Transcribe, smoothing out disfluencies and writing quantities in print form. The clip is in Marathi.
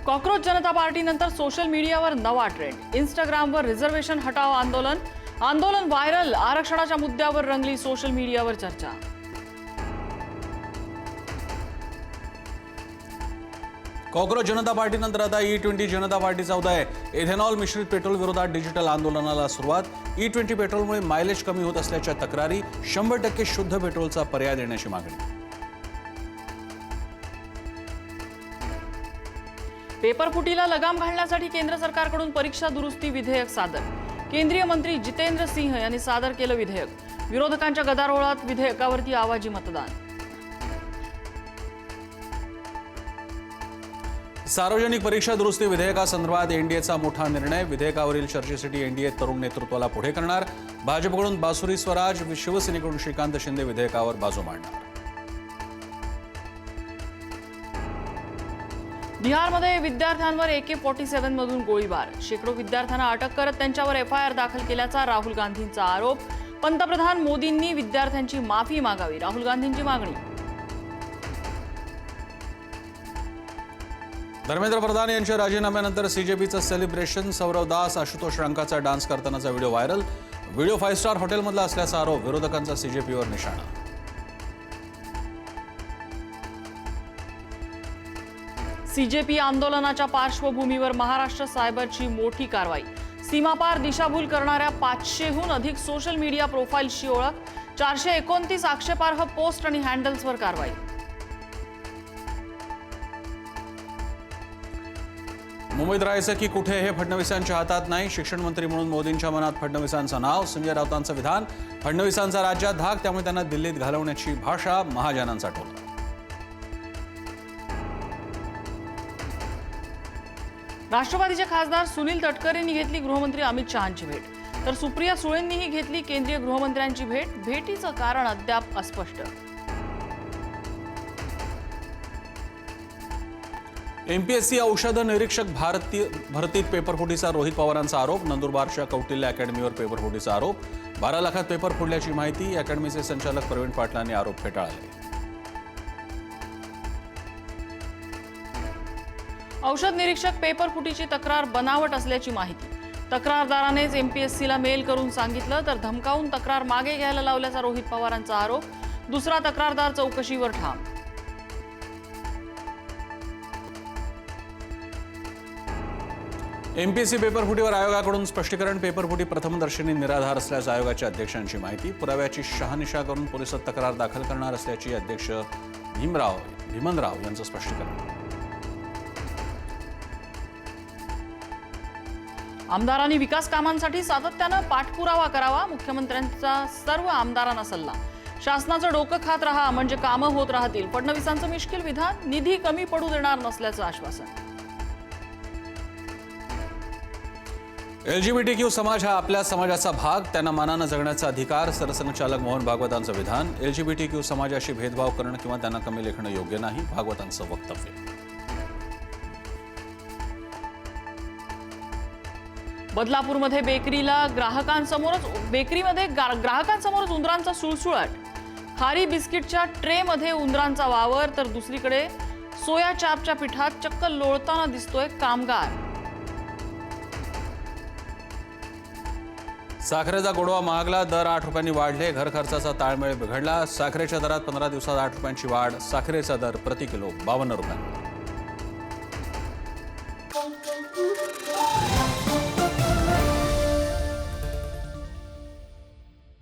कॉकरोच जनता पार्टीनंतर सोशल मीडियावर नवा ट्रेंड। इंस्टाग्रामवर रिझर्वेशन हटाव आंदोलन व्हायरल। आरक्षणाच्या मुद्द्यावर रंगली सोशल मीडियावर चर्चा। कॉकरोच जनता पार्टीनंतर आता E20 जनता पार्टीचा उदय। इथेनॉल मिश्रित पेट्रोल विरोधात डिजिटल आंदोलनाला सुरुवात। E20 पेट्रोलमुळे मायलेज कमी होत असल्याच्या तक्रारी, 100% शुद्ध पेट्रोलचा पर्याय देण्याची मागणी। पेपरफुटीला लगाम घालण्यासाठी केंद्र सरकारकडून परीक्षा दुरुस्ती विधेयक सादर। केंद्रीय मंत्री जितेंद्र सिंह यांनी सादर केलं विधेयक। विरोधकांच्या गदारोळात विधेयकावरती आवाजी मतदान। सार्वजनिक परीक्षा दुरुस्ती विधेयकासंदर्भात एनडीएचा मोठा निर्णय। विधेयकावरील चर्चेसाठी एनडीए तरुण नेतृत्वाला पुढे करणार। भाजपकडून बासुरी स्वराज, शिवसेनेकडून श्रीकांत शिंदे विधेयकावर बाजू मांडणार। बिहारमध्ये विद्यार्थ्यांवर AK-47 मधून गोळीबार। शेकडो विद्यार्थ्यांना अटक करत त्यांच्यावर FIR दाखल केल्याचा राहुल गांधींचा आरोप। पंतप्रधान मोदींनी विद्यार्थ्यांची माफी मागावी, राहुल गांधींची मागणी। धर्मेंद्र प्रधान यांच्या राजीनाम्यानंतर CJPचं सेलिब्रेशन। सौरव दास, आशुतोष रांकाचा डान्स करतानाचा व्हिडिओ व्हायरल। व्हिडिओ 5 स्टार हॉटेलमधला असल्याचा आरोप। विरोधकांचा CJPवर निशाणा। CJP आंदोलनाच्या पार्श्वभूमीवर महाराष्ट्र सायबरची मोठी कारवाई। सीमापार दिशाभूल करणाऱ्या 500हून अधिक सोशल मीडिया प्रोफाईल्सची ओळख। 429 आक्षेपार्ह पोस्ट आणि हँडल्सवर कारवाई। मुंबईत राहायचं की कुठे हे फडणवीसांच्या हातात नाही। शिक्षण मंत्री म्हणून मोदींच्या मनात फडणवीसांचं नाव। संजय राऊतांचं विधान, फडणवीसांचा राज्यात धाक, त्यामुळे त्यांना दिल्लीत घालवण्याची भाषा। महाजनांचा टोला। राष्ट्रवादीचे खासदार सुनील तटकरेंनी घेतली गृहमंत्री अमित शहांची भेट, तर सुप्रिया सुळेंनीही घेतली केंद्रीय गृहमंत्र्यांची भेट। भेटीचं कारण अद्याप अस्पष्ट। MPSC औषध निरीक्षक भरतीत पेपरफुटीचा रोहित पवारांचा आरोप। नंदुरबारच्या कौटिल्य अकॅडमीवर पेपरफुटीचा आरोप। 12 लाखात पेपर फोडल्याची माहिती। अकॅडमीचे संचालक प्रवीण पाटलांनी आरोप फेटाळले। औषध निरीक्षक पेपरफुटीची तक्रार बनावट असल्याची माहिती। तक्रारदारानेच MPSCला मेल करून सांगितलं, तर धमकावून तक्रार मागे घ्यायला लावल्याचा रोहित पवारांचा आरोप। दुसरा तक्रारदार चौकशीवर ठाम। MPSC पेपरफुटीवर आयोगाकडून स्पष्टीकरण। पेपरफुटी प्रथमदर्शनी निराधार असल्याचं आयोगाच्या अध्यक्षांची माहिती। पुराव्याची शहानिशा करून पोलिसात तक्रार दाखल करणार असल्याची अध्यक्ष भीमनराव यांचं स्पष्टीकरण। आमदारांनी विकास कामांसाठी सातत्यानं पाठपुरावा करावा, मुख्यमंत्र्यांचा सर्व आमदारांना सल्ला। शासनाचं डोकं खात रहा म्हणजे कामं होत राहतील, फडणवीसांचं मिश्किल विधान। निधी कमी पडू देणार नसल्याचं आश्वासन। LGBTQ समाज हा आपल्या समाजाचा भाग, त्यांना मानानं जगण्याचा अधिकार। सरसंघचालक मोहन भागवतांचं विधान। LGBTQ समाजाशी भेदभाव करणं किंवा त्यांना कमी लेखणं योग्य नाही, भागवतांचं वक्तव्य। बदलापूरमध्ये ग्राहकांसमोरच उंदरांचा सुळसुळाट। खारी बिस्किटच्या ट्रेमध्ये उंदरांचा वावर, तर दुसरीकडे सोया चापच्या पिठात चक्क लोळताना दिसतोय कामगार। साखरेचा गोडवा महागला, दर 8 रुपयांनी वाढले। घर खर्चाचा ताळमेळ बिघडला। साखरेच्या दरात 15 दिवसात 8 रुपयांची वाढ। साखरेचा दर प्रति किलो 52 रुपयांवर।